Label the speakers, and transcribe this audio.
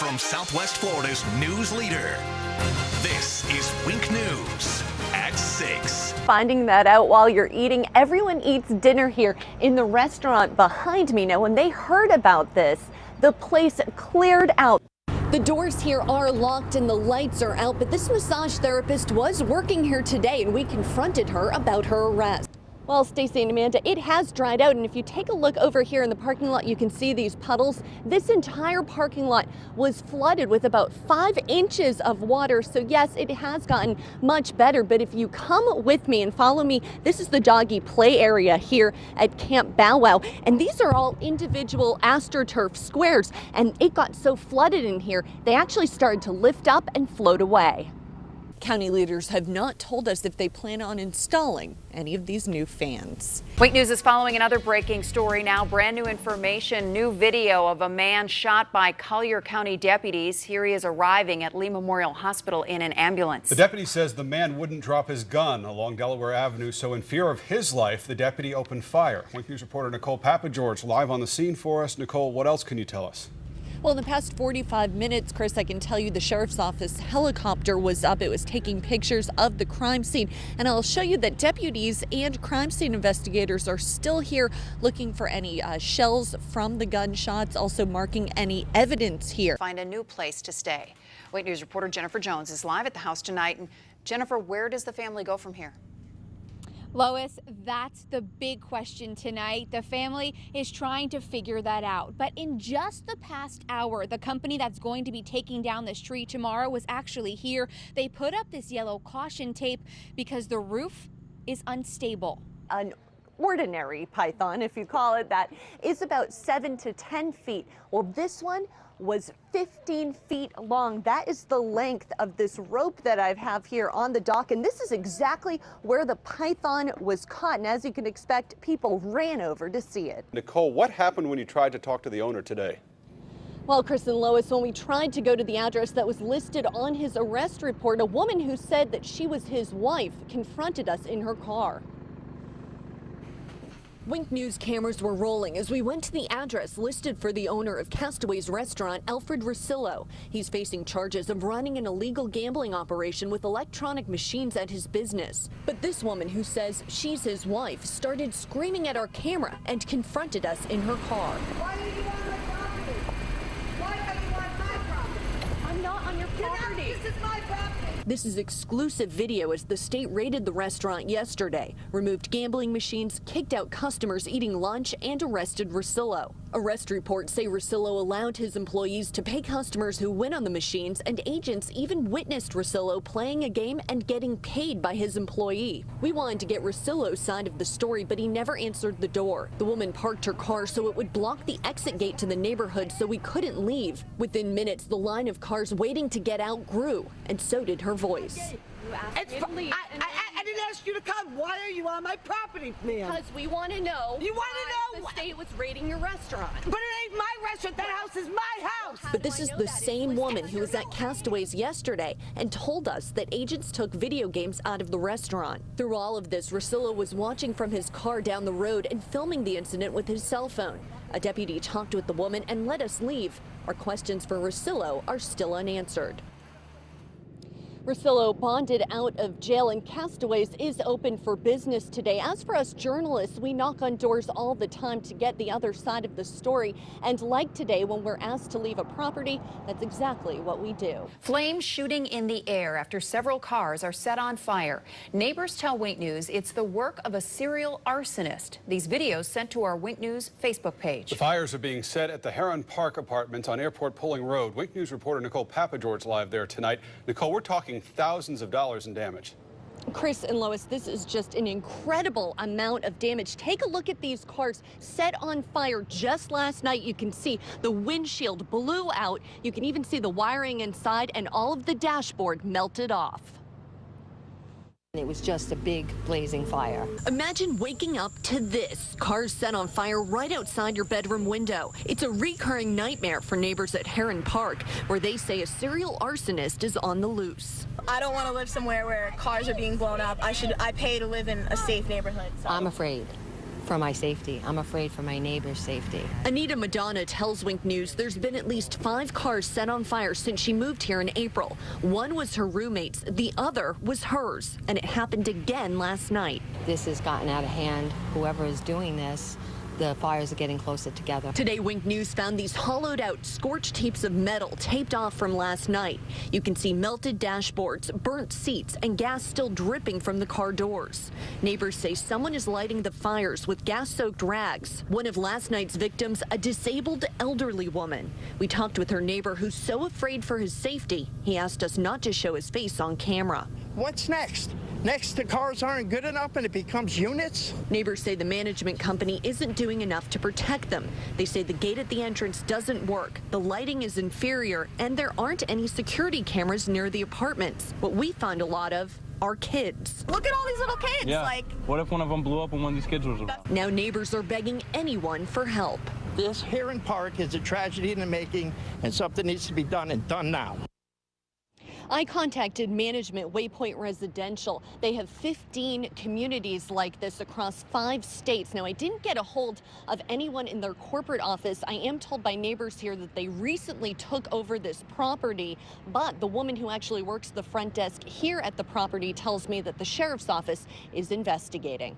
Speaker 1: from Southwest Florida's news leader. This is Wink News at 6.
Speaker 2: Finding that out while you're eating. Everyone eats dinner here in the restaurant behind me. Now, when they heard about this, the place cleared out. The doors here are locked and the lights are out, but this massage therapist was working here today and we confronted her about her arrest. Well, Stacey and Amanda, it has dried out, and if you take a look over here in the parking lot, you can see these puddles. This entire parking lot was flooded with about 5 inches of water. So yes, it has gotten much better, but if you come with me and follow me, this is the doggy play area here at Camp Bow Wow, and these are all individual AstroTurf squares, and it got so flooded in here, they actually started to lift up and float away. County leaders have not told us if they plan on installing any of these new fans.
Speaker 3: Wink News is following another breaking story now. Brand new information, new video of a man shot by Collier County deputies. Here he is arriving at Lee Memorial Hospital in an ambulance.
Speaker 4: The deputy says the man wouldn't drop his gun along Delaware Avenue, so in fear of his life, the deputy opened fire. Wink News reporter Nicole Papageorge live on the scene for us. Nicole, what else can you tell us?
Speaker 2: Well, in the past 45 minutes, Chris, I can tell you the sheriff's office helicopter was up. It was taking pictures of the crime scene. And I'll show you that deputies and crime scene investigators are still here looking for any shells from the gunshots, also marking any evidence here.
Speaker 3: Find a new place to stay. Wink News reporter Jennifer Jones is live at the house tonight. And Jennifer, where does the family go from here?
Speaker 5: Lois, that's the big question tonight. The family is trying to figure that out. But in just the past hour, the company that's going to be taking down this tree tomorrow was actually here. They put up this yellow caution tape because the roof is unstable.
Speaker 2: An ordinary python, if you call it that, is about 7 to 10 feet. Well, this one was 15 feet long. That is the length of this rope that I have here on the dock, and this is exactly where the python was caught. And as you can expect, people ran over to see it.
Speaker 4: Nicole, what happened when you tried to talk to the owner today?
Speaker 2: Well, Chris and Lois, when we tried to go to the address that was listed on his arrest report, a woman who said that she was his wife confronted us in her car. Wink News cameras were rolling as we went to the address listed for the owner of Castaway's restaurant, Alfred Rosillo. He's facing charges of running an illegal gambling operation with electronic machines at his business. But this woman, who says she's his wife, started screaming at our camera and confronted us in her car.
Speaker 6: Why are you on my property? Why are you on my property?
Speaker 2: I'm not on your property.
Speaker 6: This is my property.
Speaker 2: This is exclusive video as the state raided the restaurant yesterday, removed gambling machines, kicked out customers eating lunch, and arrested Rosillo. Arrest reports say Rosillo allowed his employees to pay customers who win on the machines, and agents even witnessed Rosillo playing a game and getting paid by his employee. We wanted to get Rosillo's side of the story, but he never answered the door. The woman parked her car so it would block the exit gate to the neighborhood so we couldn't leave. Within minutes, the line of cars waiting to get out grew, and so did her voice.
Speaker 6: I didn't ask you to come. Why are you on my property, ma'am?
Speaker 2: Because we want to know.
Speaker 6: You want to know?
Speaker 2: The state was raiding your restaurant.
Speaker 6: But it ain't my restaurant. That house is my house.
Speaker 2: But this is the same woman who was at Castaway's yesterday and told us that agents took video games out of the restaurant. Through all of this, Rosillo was watching from his car down the road and filming the incident with his cell phone. A deputy talked with the woman and let us leave. Our questions for Rosillo are still unanswered. Rosillo bonded out of jail, and Castaways is open for business today. As for us journalists, we knock on doors all the time to get the other side of the story. And like today, when we're asked to leave a property, that's exactly what we do.
Speaker 3: Flames shooting in the air after several cars are set on fire. Neighbors tell Wink News it's the work of a serial arsonist. These videos sent to our Wink News Facebook page.
Speaker 4: The fires are being set at the Heron Park apartments on Airport Pulling Road. Wink News reporter Nicole Papageorge live there tonight. Nicole, we're talking thousands of dollars in damage.
Speaker 2: Chris and Lois, this is just an incredible amount of damage. Take a look at these cars set on fire just last night. You can see the windshield blew out. You can even see the wiring inside, and all of the dashboard melted off.
Speaker 7: It was just a big blazing fire.
Speaker 2: Imagine waking up to this. Cars set on fire right outside your bedroom window. It's a recurring nightmare for neighbors at Heron Park, where they say a serial arsonist is on the loose.
Speaker 8: I don't want to live somewhere where cars are being blown up. I pay to live in a safe neighborhood. So.
Speaker 7: I'm afraid. for my safety. I'm afraid for my neighbor's safety.
Speaker 2: Anita Madonna tells Wink News there's been at least 5 cars set on fire since she moved here in April. One was her roommate's, the other was hers, and it happened again last night.
Speaker 7: This has gotten out of hand. Whoever is doing this, the fires are getting closer together.
Speaker 2: Today, Wink News found these hollowed out, scorched heaps of metal taped off from last night. You can see melted dashboards, burnt seats, and gas still dripping from the car doors. Neighbors say someone is lighting the fires with gas-soaked rags. One of last night's victims, a disabled elderly woman. We talked with her neighbor who's so afraid for his safety, he asked us not to show his face on camera.
Speaker 8: What's next? Next, the cars aren't good enough and it becomes units?
Speaker 2: Neighbors say the management company isn't doing enough to protect them. They say the gate at the entrance doesn't work, the lighting is inferior, and there aren't any security cameras near the apartments. What we find a lot of are kids.
Speaker 9: Look at all these little kids.
Speaker 10: Yeah.
Speaker 9: Like,
Speaker 10: what if one of them blew up and one of these kids was around?
Speaker 2: Now neighbors are begging anyone for help.
Speaker 8: This here in Park is a tragedy in the making, and something needs to be done, and done now.
Speaker 2: I contacted management Waypoint Residential. They have 15 communities like this across 5 states. Now, I didn't get a hold of anyone in their corporate office. I am told by neighbors here that they recently took over this property, but the woman who actually works the front desk here at the property tells me that the sheriff's office is investigating.